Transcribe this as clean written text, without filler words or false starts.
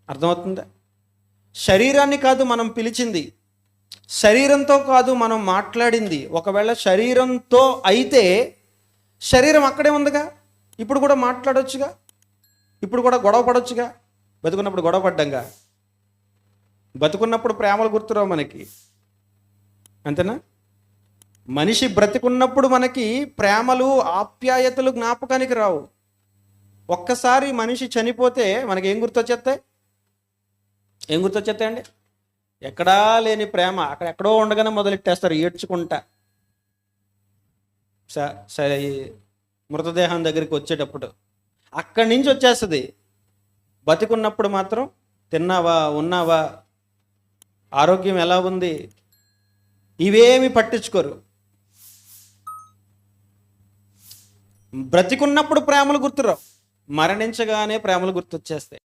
అర్థమవుతుందా? శరీరాన్ని కాదు మనం పిలిచింది, శరీరంతో కాదు మనం మాట్లాడింది. ఒకవేళ శరీరంతో అయితే శరీరం అక్కడే ఉందిగా, ఇప్పుడు కూడా మాట్లాడొచ్చుగా, ఇప్పుడు కూడా గొడవ పడొచ్చుగా. బతుకున్నప్పుడు గొడవ పడ్డంగా, బతుకున్నప్పుడు ప్రేమలు గుర్తురావు మనకి, అంతేనా? మనిషి బ్రతికున్నప్పుడు మనకి ప్రేమలు ఆప్యాయతలు జ్ఞాపకానికి రావు. ఒక్కసారి మనిషి చనిపోతే మనకి ఏం గుర్తొచ్చేస్తాయి? ఏం గుర్తొచ్చేస్తాయండి? ఎక్కడా లేని ప్రేమ అక్కడ ఎక్కడో ఉండగానే మొదలెట్టేస్తారు ఏడ్చుకుంటా. సరే, మృతదేహం దగ్గరికి వచ్చేటప్పుడు అక్కడి నుంచి వచ్చేస్తుంది. బతికున్నప్పుడు మాత్రం తిన్నావా, ఉన్నావా, ఆరోగ్యం ఎలా ఉంది, ఇవేమి పట్టించుకోరు. బ్రతికున్నప్పుడు ప్రేమలు గుర్తురావు, మరణించగానే ప్రేమలు గుర్తొచ్చేస్తాయి.